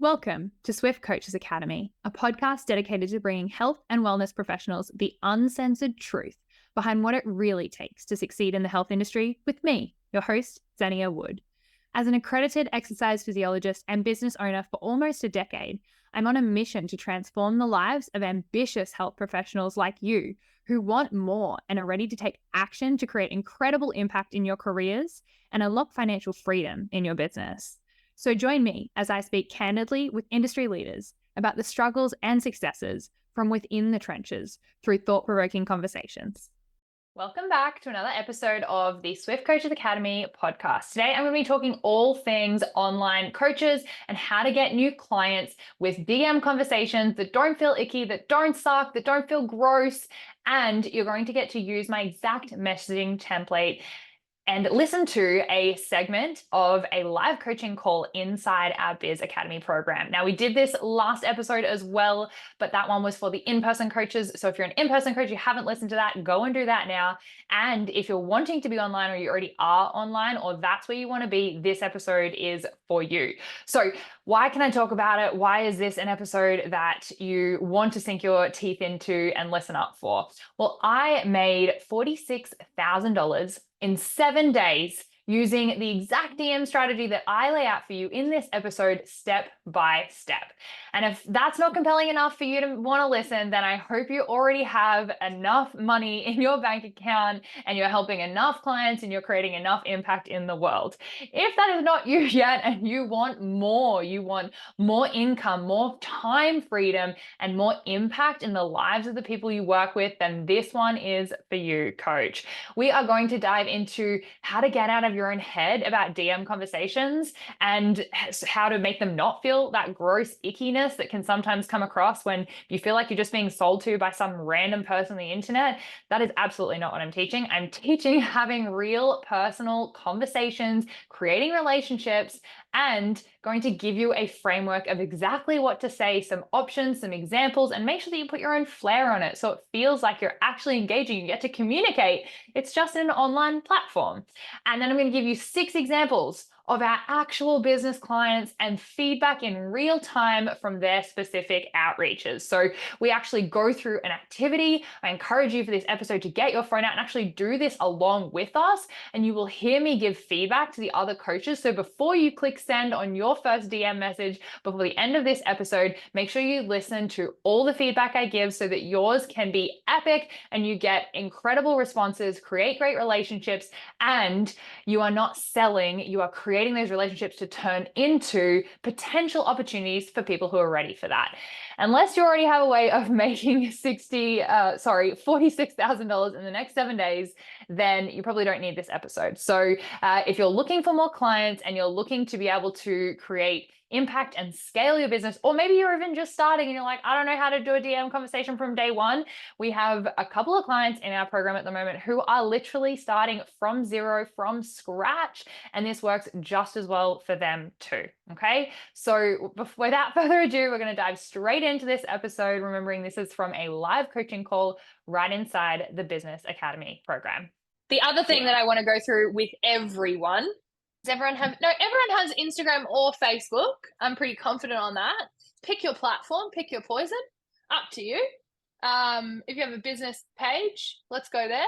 Welcome to Swift Coaches Academy, a podcast dedicated to bringing health and wellness professionals the uncensored truth behind what it really takes to succeed in the health industry with me, your host, Xenia Wood. As an accredited exercise physiologist and business owner for almost a decade, I'm on a mission to transform the lives of ambitious health professionals like you who want more and are ready to take action to create incredible impact in your careers and unlock financial freedom in your business. So join me as I speak candidly with industry leaders about the struggles and successes from within the trenches through thought-provoking conversations. Welcome back to another episode of the Swift Coaches Academy podcast. Today, I'm going to be talking all things online coaches and how to get new clients with DM conversations that don't feel icky, that don't suck, that don't feel gross, and you're going to get to use my exact messaging template and listen to a segment of a live coaching call inside our Biz Academy program. Now, we did this last episode as well, but that one was for the in-person coaches. So if you're an in-person coach, you haven't listened to that, go and do that now. And if you're wanting to be online or you already are online or that's where you want to be, this episode is for you. So why can I talk about it? Why is this an episode that you want to sink your teeth into and listen up for? Well, I made $46,000 in 7 days using the exact DM strategy that I lay out for you in this episode, step by step. And if that's not compelling enough for you to want to listen, then I hope you already have enough money in your bank account and you're helping enough clients and you're creating enough impact in the world. If that is not you yet and you want more income, more time freedom, and more impact in the lives of the people you work with, then this one is for you, coach. We are going to dive into how to get out of your own head about DM conversations and how to make them not feel that gross ickiness that can sometimes come across when you feel like you're just being sold to by some random person on the internet. That is absolutely not what I'm teaching. I'm teaching having real personal conversations, creating relationships, and going to give you a framework of exactly what to say, some options, some examples, and make sure that you put your own flair on it so it feels like you're actually engaging, you get to communicate. It's just an online platform. And then I'm going to give you 6 examples of our actual business clients and feedback in real time from their specific outreaches. So we actually go through an activity. I encourage you for this episode to get your phone out and actually do this along with us, and you will hear me give feedback to the other coaches. So before you click send on your first DM message, before the end of this episode, make sure you listen to all the feedback I give so that yours can be epic and you get incredible responses, create great relationships, and you are not selling, you are creating those relationships to turn into potential opportunities for people who are ready for that. Unless you already have a way of making $46,000 in the next 7 days, then you probably don't need this episode. So if you're looking for more clients and you're looking to be able to create impact and scale your business, or maybe you're even just starting and you're like, I don't know how to do a DM conversation from day one. We have a couple of clients in our program at the moment who are literally starting from zero, from scratch, and this works just as well for them too. Okay, so without further ado, we're going to dive straight into this episode, remembering this is from a live coaching call right inside the Business Academy program. The other thing that I want to go through with everyone is everyone has Instagram or Facebook. I'm pretty confident on that. Pick your platform, pick your poison, up to you. If you have a business page, let's go there.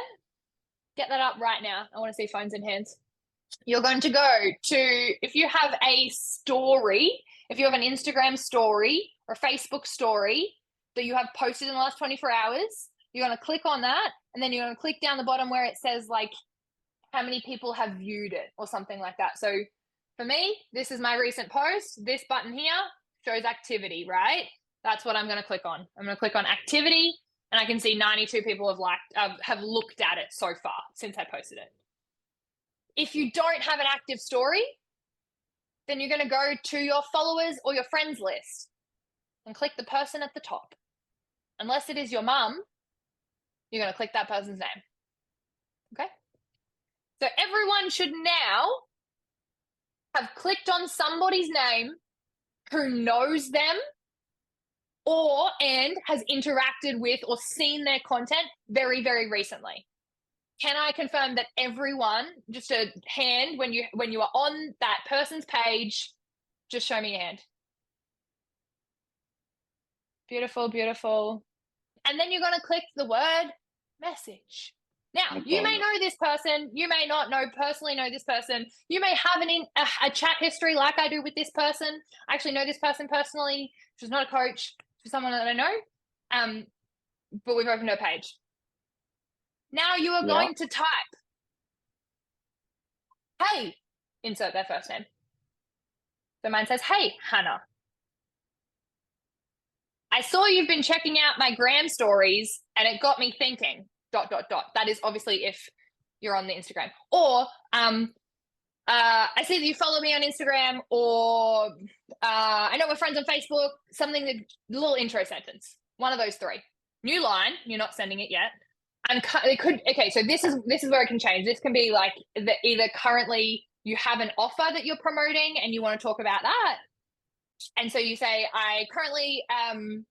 Get that up right now. I want to see phones in hands. You're going to go to, if you have a story, if you have an Instagram story or a Facebook story that you have posted in the last 24 hours, you're going to click on that, and then you're going to click down the bottom where it says like how many people have viewed it or something like that. So for me, this is my recent post. This button here shows activity, right? That's what I'm going to click on. I'm going to click on activity, and I can see 92 people have looked at it so far since I posted it. If you don't have an active story, then you're going to go to your followers or your friends list and click the person at the top. Unless it is your mum, you're going to click that person's name. Okay? So everyone should now have clicked on somebody's name who knows them and has interacted with or seen their content very, very recently. Can I confirm that everyone, just a hand when you are on that person's page, just show me your hand. Beautiful, beautiful. And then you're going to click the word message. Now, you may know this person. You may not personally know this person. You may have a chat history like I do with this person. I actually know this person personally. She's not a coach. She's someone that I know. But we've opened her page. Now you are going to type, hey, insert their first name. So mine says, hey, Hannah. I saw you've been checking out my gram stories and it got me thinking, ... That is obviously if you're on the Instagram. Or I see that you follow me on Instagram, or I know we're friends on Facebook, a little intro sentence. One of those three. New line, you're not sending it yet. And it could, okay, so this is where it can change. This can be like either currently you have an offer that you're promoting and you want to talk about that. And so you say, I currently am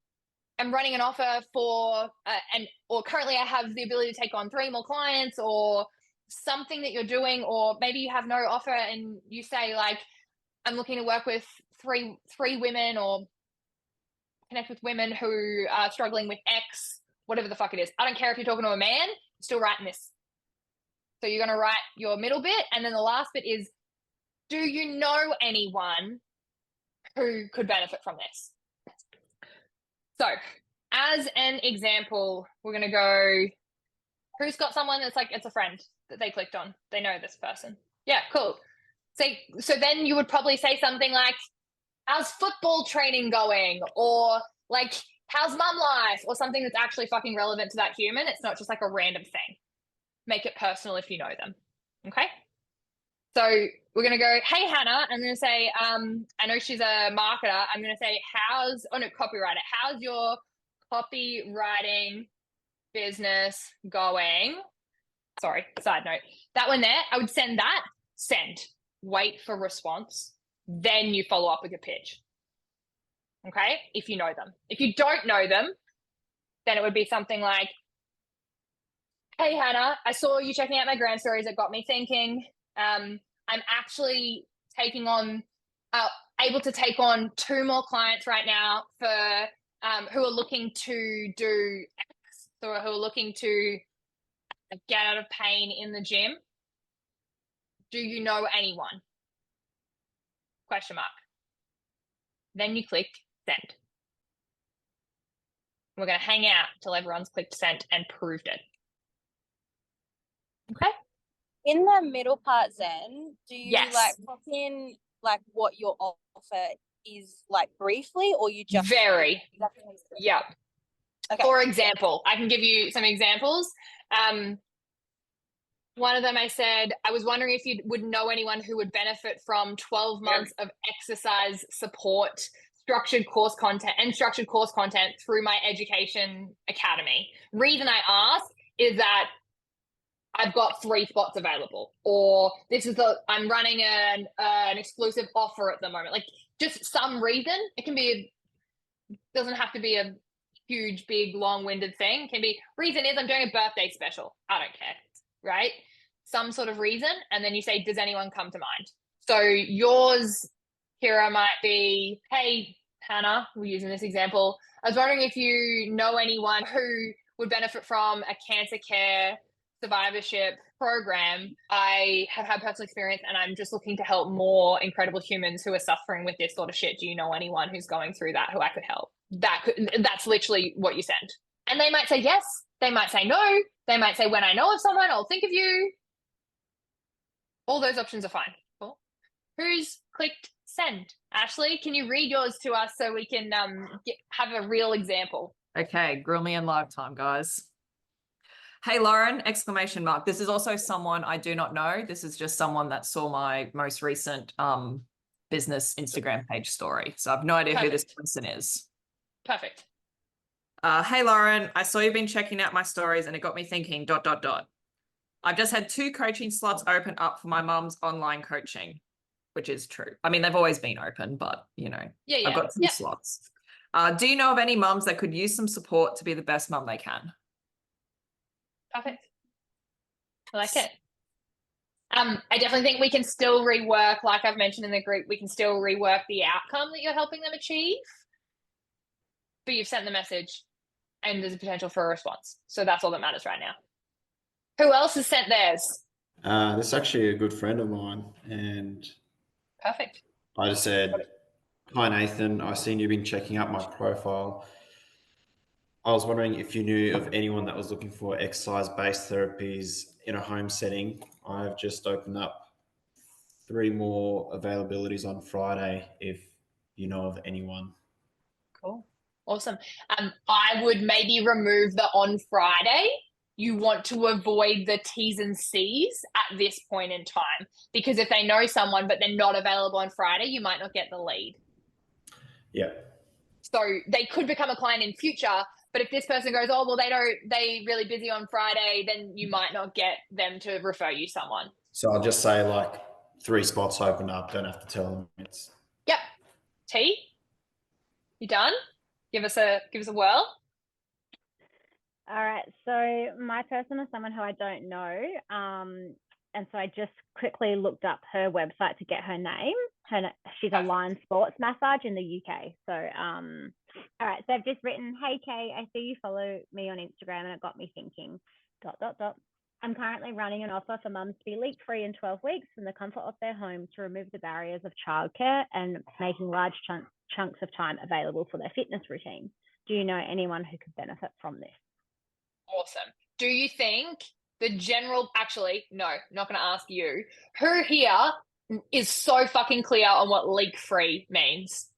running an offer for, or currently I have the ability to take on 3 more clients, or something that you're doing, or maybe you have no offer and you say like, I'm looking to work with three women, or connect with women who are struggling with X, whatever the fuck it is. I don't care if you're talking to a man, you're still writing this. So you're going to write your middle bit, and then the last bit is, do you know anyone who could benefit from this? So as an example, we're going to go, who's got someone that's like, it's a friend that they clicked on. They know this person. Yeah, cool. So then you would probably say something like, how's football training going? Or like, how's mum life? Or something that's actually fucking relevant to that human. It's not just like a random thing. Make it personal if you know them. Okay? So we're going to go, hey, Hannah. I'm going to say, I know she's a marketer. I'm going to say, copywriter. How's your copywriting business going? Sorry, side note. That one there, I would send that, send, wait for response. Then you follow up with your pitch. Okay? If you know them. If you don't know them, then it would be something like, hey, Hannah, I saw you checking out my gram stories. It got me thinking. I'm actually able to take on 2 more clients right now for who are looking to do X, or who are looking to get out of pain in the gym. Do you know anyone? Question mark. Then you click send. We're going to hang out till everyone's clicked send and proved it. Okay? In the middle part, Zen, do you Yes. pop in what your offer is briefly, or you just very? Yeah. Okay. For example, I can give you some examples. One of them, I said, I was wondering if you would know anyone who would benefit from 12 months of exercise support, structured course content through my education academy. Reason I ask is that I've got 3 spots available, or I'm running an exclusive offer at the moment. Like, just some reason. It doesn't have to be a huge, big, long-winded thing. It can be, reason is I'm doing a birthday special. I don't care, right? Some sort of reason. And then you say, does anyone come to mind? So yours, Kira, might be, hey, Hannah, we're using this example. I was wondering if you know anyone who would benefit from a cancer care survivorship program. I have had personal experience and I'm just looking to help more incredible humans who are suffering with this sort of shit. Do you know anyone who's going through that who I could help? That's literally what you send. And they might say yes. They might say no. They might say, when I know of someone, I'll think of you. All those options are fine. Cool. Who's clicked send? Ashley, can you read yours to us so we can have a real example? Okay, grill me in live time, guys. Hey, Lauren, ! This is also someone I do not know. This is just someone that saw my most recent business Instagram page story. So I have no idea who this person is. Perfect. Hey, Lauren, I saw you've been checking out my stories and it got me thinking, ... I've just had 2 coaching slots open up for my mum's online coaching, which is true. I mean, they've always been open, but, I've got 2 slots. Do you know of any mums that could use some support to be the best mum they can? Perfect. I like it. I definitely think we can still rework, like I've mentioned in the group, we can still rework the outcome that you're helping them achieve. but you've sent the message and there's a potential for a response. So that's all that matters right now. Who else has sent theirs? This is actually a good friend of mine, and Perfect. I just said, "Hi Nathan, I've seen you've been checking out my profile. I was wondering if you knew of anyone that was looking for exercise-based therapies in a home setting. I've just opened up 3 more availabilities on Friday if you know of anyone." Cool. Awesome. I would maybe remove the on Friday. You want to avoid the T's and C's at this point in time, because if they know someone but they're not available on Friday, you might not get the lead. Yeah. So they could become a client in future, but if this person goes, oh, well, they really busy on Friday, then you might not get them to refer you someone. So I'll just say like 3 spots open up. Don't have to tell them. It's Yep. T, you done? Give us a whirl. All right. So my person is someone who I don't know. And so I just quickly looked up her website to get her name. She's a Lion Sports Massage in the UK. So, all right. So I've just written, "Hey, Kay, I see you follow me on Instagram and it got me thinking, ... I'm currently running an offer for mums to be leak-free in 12 weeks from the comfort of their home to remove the barriers of childcare and making large chunks of time available for their fitness routine. Do you know anyone who could benefit from this?" Awesome. Do you think actually, no, not going to ask you. Who here is so fucking clear on what leak-free means?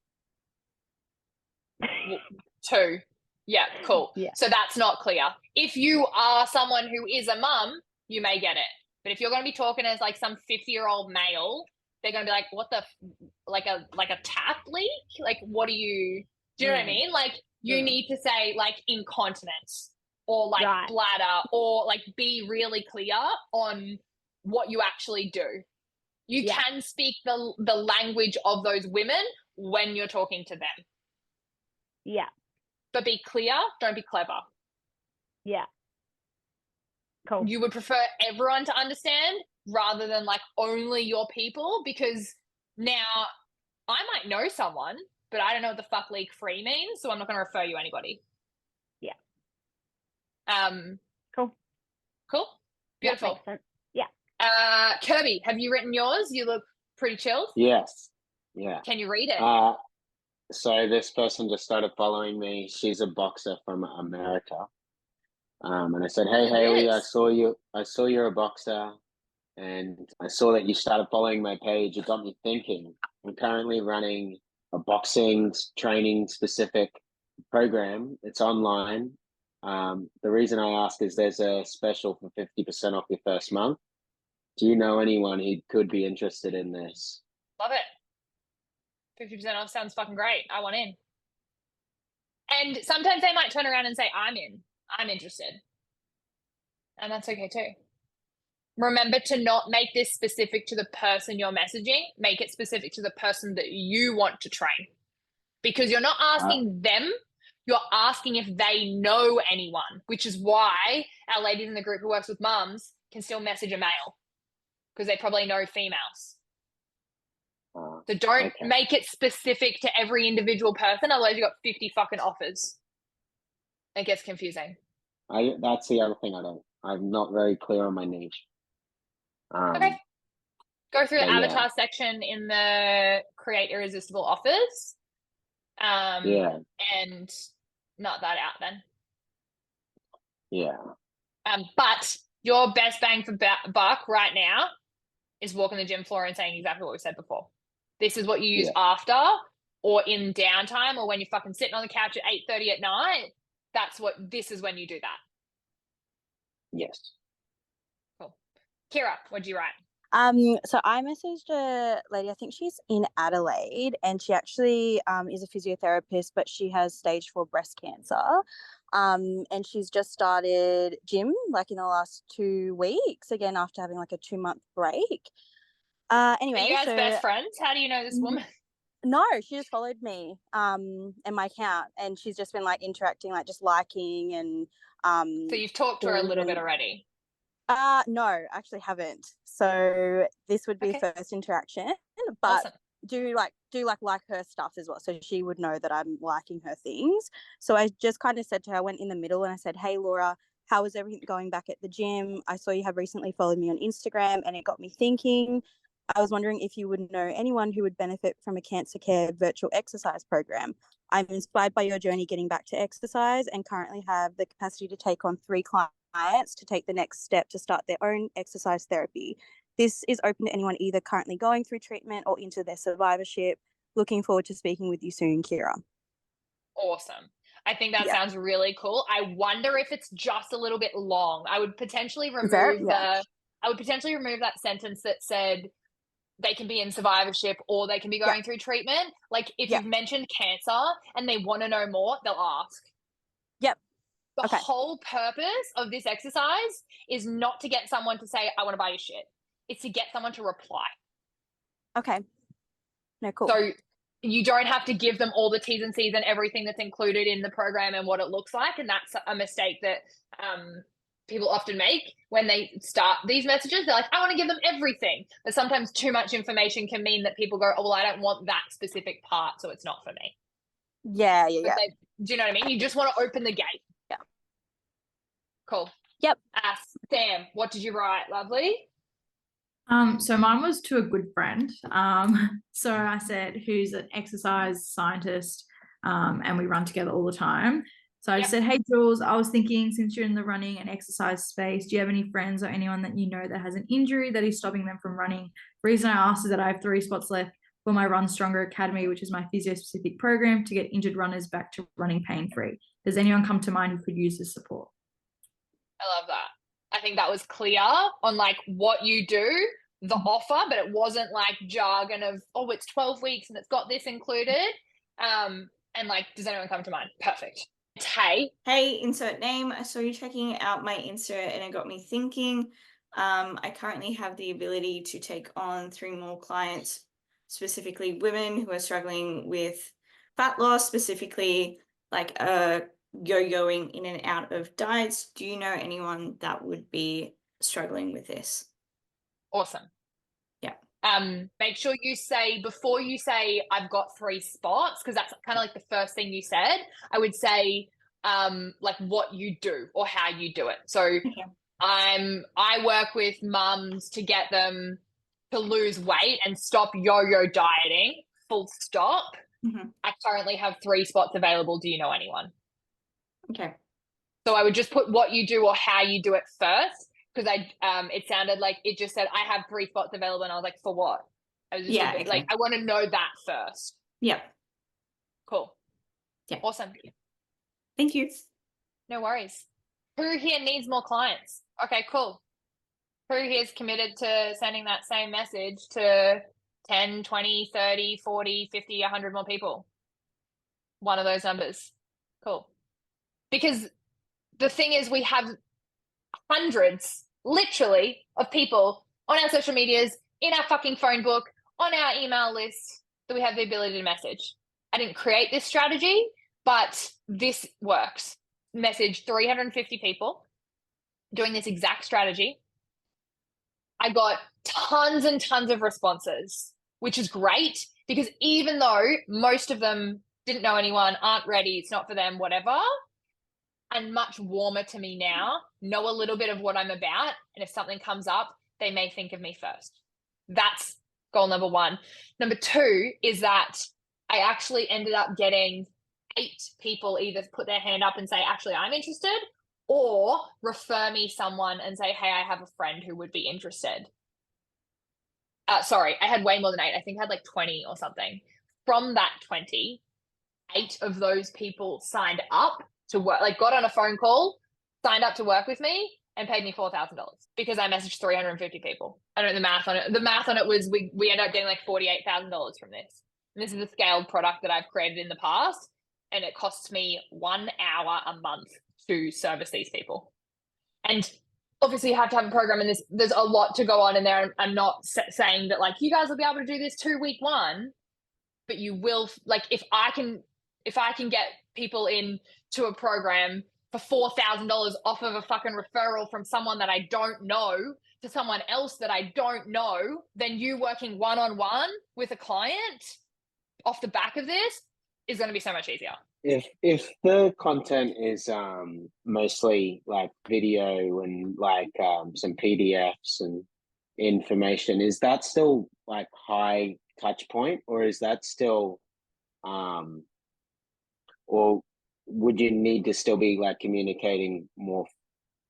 2. Yeah, cool. Yeah. So that's not clear. If you are someone who is a mum, you may get it. But if you're going to be talking as like some 50-year-old male, they're going to be like, what the, like a tap leak? Like, what do you know what I mean? Like, you need to say like incontinence or like bladder, or like be really clear on what you actually do. You can speak the language of those women when you're talking to them. Yeah. But be clear, don't be clever. Yeah. Cool. You would prefer everyone to understand rather than like only your people, because now I might know someone, but I don't know what the fuck leak-free means, so I'm not going to refer you anybody. Yeah. Cool. Beautiful. That makes sense. Yeah. Kirby, have you written yours? You look pretty chilled. Yes. Yeah. Can you read it? So this person just started following me. She's a boxer from America. And I said, "Hey, Haley, I saw you're a boxer, and I saw that you started following my page. It got me thinking. I'm currently running a boxing training specific program. It's online. The reason I ask is there's a special for 50% off your first month. Do you know anyone who could be interested in this?" Love it. 50% off sounds fucking great. I want in. And sometimes they might turn around and say, I'm in. I'm interested. And that's okay too. Remember to not make this specific to the person you're messaging. Make it specific to the person that you want to train. Because you're not asking them, you're asking if they know anyone, which is why our ladies in the group who works with mums can still message a male, because they probably know females. So don't make it specific to every individual person, otherwise you got 50 fucking offers. It gets confusing. That's the other thing I'm not very clear on my niche. Okay. Go through the avatar section in the create irresistible offers. And knock that out then. Yeah. But your best bang for buck right now is walking the gym floor and saying exactly what we said before. This is what you use after or in downtime, or when you're fucking sitting on the couch at 8:30 at night. This is when you do that. Yes. Cool. Kira, what'd you write? So I messaged a lady, I think she's in Adelaide, and she actually is a physiotherapist, but she has stage 4 breast cancer. And she's just started gym like in the last 2 weeks, again after having like a 2-month break. Anyway, are you guys best friends? How do you know this woman? No, she just followed me and my account, and she's just been like interacting, like just liking and So you've talked to her a little bit already? No, actually haven't. So this would be first interaction, but do like her stuff as well, so she would know that I'm liking her things. So I just kind of said to her, I went in the middle and I said, hey Laura, how is everything going back at the gym? I saw you have recently followed me on Instagram and it got me thinking. I was wondering if you would know anyone who would benefit from a cancer care virtual exercise program. I'm inspired by your journey getting back to exercise and currently have the capacity to take on 3 clients to take the next step to start their own exercise therapy. This is open to anyone either currently going through treatment or into their survivorship. Looking forward to speaking with you soon, Kira. Awesome. I think that sounds really cool. I wonder if it's just a little bit long. I would potentially remove that sentence that said they can be in survivorship or they can be going through treatment. Like if you've mentioned cancer and they want to know more, they'll ask. Yep. The whole purpose of this exercise is not to get someone to say, I want to buy your shit. It's to get someone to reply. Okay. No, cool. So you don't have to give them all the T's and C's and everything that's included in the program and what it looks like. And that's a mistake that people often make when they start these messages. They're like, I want to give them everything. But sometimes too much information can mean that people go, oh, well, I don't want that specific part, so it's not for me. Yeah. Do you know what I mean? You just want to open the gate. Yeah. Cool. Yep. Sam, what did you write, lovely? So mine was to a good friend. So I said, who's an exercise scientist, and we run together all the time. So I just said, hey, Jules, I was thinking, since you're in the running and exercise space, do you have any friends or anyone that you know that has an injury that is stopping them from running? The reason I asked is that I have 3 spots left for my Run Stronger Academy, which is my physio-specific program to get injured runners back to running pain-free. Does anyone come to mind who could use this support? I love that. I think that was clear on like what you do, the offer, but it wasn't like jargon of, oh, it's 12 weeks and it's got this included. And like, does anyone come to mind? Perfect. Hey, insert name. I saw you checking out my Insta and it got me thinking. I currently have the ability to take on 3 more clients, specifically women who are struggling with fat loss, specifically like yo-yoing in and out of diets. Do you know anyone that would be struggling with this? Awesome. Yeah. Make sure you say, before you say I've got 3 spots, because that's kind of like the first thing you said, I would say like what you do or how you do it. So I work with mums to get them to lose weight and stop yo-yo dieting, full stop. I currently have 3 spots available. Do you know anyone? Okay. So I would just put what you do or how you do it first, because it sounded like it just said I have 3 spots available, and I was like, for what? I was just like, I want to know that first. Yep. Cool. Yeah. Awesome. Thank you. No worries. Who here needs more clients? Okay, cool. Who here is committed to sending that same message to 10, 20, 30, 40, 50, 100 more people? One of those numbers. Cool. Because the thing is, we have hundreds, literally, of people on our social medias, in our fucking phone book, on our email list that we have the ability to message. I didn't create this strategy, but this works. Message 350 people doing this exact strategy. I got tons and tons of responses, which is great, because even though most of them didn't know anyone, aren't ready, it's not for them, whatever, and much warmer to me now, know a little bit of what I'm about, and if something comes up, they may think of me first. That's goal number 1. Number 2 is that I actually ended up getting 8 people either put their hand up and say, actually, I'm interested, or refer me someone and say, hey, I have a friend who would be interested. Sorry, I had way more than 8. I think I had like 20 or something. From that 20, 8 of those people signed up to work, like got on a phone call, signed up to work with me, and paid me $4,000 because I messaged 350 people. I don't know the math on it. The math on it was we ended up getting like $48,000 from this. And this is a scaled product that I've created in the past, and it costs me 1 hour a month to service these people. And obviously you have to have a program, and there's a lot to go on in there. I'm not saying that like you guys will be able to do this 2 week 1, but you will, like, if I can get people in to a program for $4,000 off of a fucking referral from someone that I don't know, to someone else that I don't know than you working one-on-one with a client off the back of this is going to be so much easier. If the content is mostly like video and like some PDFs and information, is that still like high touch point, or is that still or would you need to still be like communicating more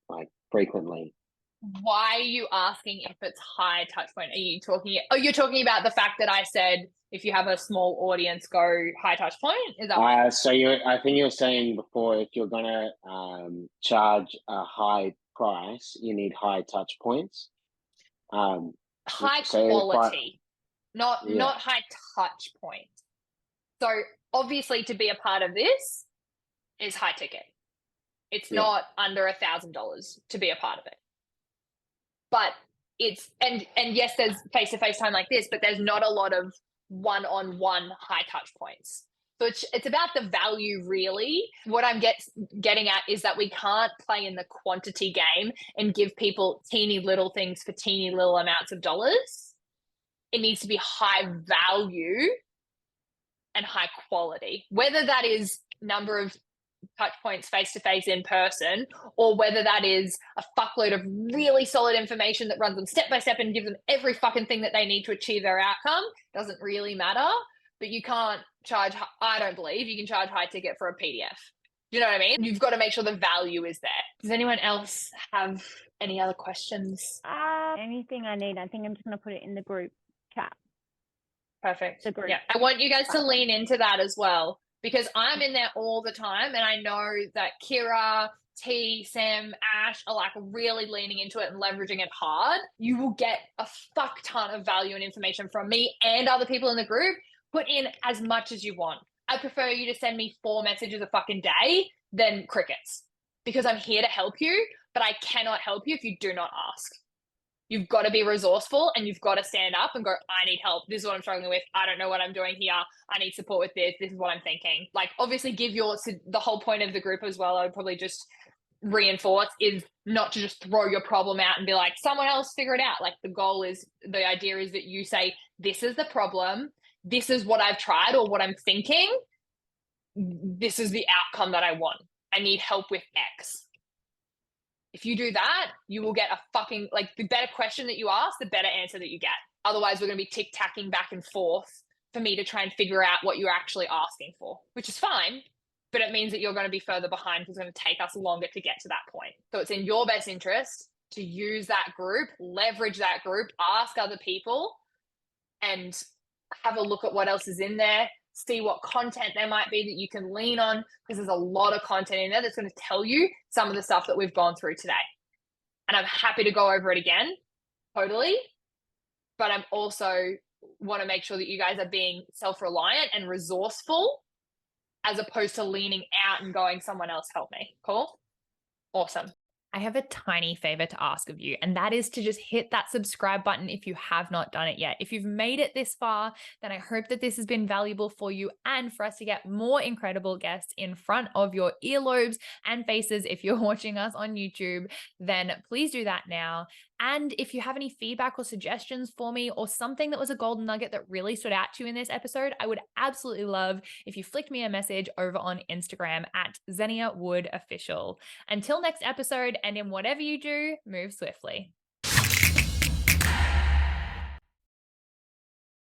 like frequently? Why are you asking if it's high touch point? You're talking about the fact that I said if you have a small audience, go high touch point? Is that I think you were saying before, if you're gonna charge a high price, you need high touch points. High so quality, not Yeah. high touch point. So obviously to be a part of this is high ticket. It's Yeah. not under $1,000 to be a part of it. But it's and yes, there's face-to-face time like this, but there's not a lot of one-on-one high touch points. So it's about the value, really. What I'm getting at is that we can't play in the quantity game and give people teeny little things for teeny little amounts of dollars. It needs to be high value and high quality, whether that is number of touch points face-to-face in person, or whether that is a fuckload of really solid information that runs them step by step and gives them every fucking thing that they need to achieve their outcome. Doesn't really matter. But you can't charge, I don't believe you can charge high ticket for a PDF. You know what I mean? You've got to make sure the value is there. Does anyone else have any other questions? Anything I need, I think I'm just going to put it in the group chat. Perfect. The group. Yeah, I want you guys to lean into that as well, because I'm in there all the time, and I know that Kira, T, Sam, Ash are like really leaning into it and leveraging it hard. You will get a fuck ton of value and information from me and other people in the group. Put in as much as you want. I prefer you to send me 4 messages a fucking day than crickets, because I'm here to help you, but I cannot help you if you do not ask. You've got to be resourceful, and you've got to stand up and go, I need help. This is what I'm struggling with. I don't know what I'm doing here. I need support with this. This is what I'm thinking. Like, obviously the whole point of the group as well, I would probably just reinforce, is not to just throw your problem out and be like, someone else figure it out. Like, the idea is that you say, this is the problem. This is what I've tried or what I'm thinking. This is the outcome that I want. I need help with X. If you do that, you will get a fucking, like, the better question that you ask, the better answer that you get. Otherwise, we're going to be tick-tacking back and forth for me to try and figure out what you're actually asking for, which is fine, but it means that you're going to be further behind because it's going to take us longer to get to that point. So it's in your best interest to use that group, leverage that group, ask other people, and have a look at what else is in there, see what content there might be that you can lean on, because there's a lot of content in there that's going to tell you some of the stuff that we've gone through today. And I'm happy to go over it again, totally. But I'm also want to make sure that you guys are being self-reliant and resourceful, as opposed to leaning out and going, someone else help me. Cool? Awesome. I have a tiny favor to ask of you, and that is to just hit that subscribe button if you have not done it yet. If you've made it this far, then I hope that this has been valuable for you and for us to get more incredible guests in front of your earlobes and faces. If you're watching us on YouTube, then please do that now. And if you have any feedback or suggestions for me, or something that was a golden nugget that really stood out to you in this episode, I would absolutely love if you flicked me a message over on Instagram at Xenia Wood Official. Until next episode, and in whatever you do, move swiftly.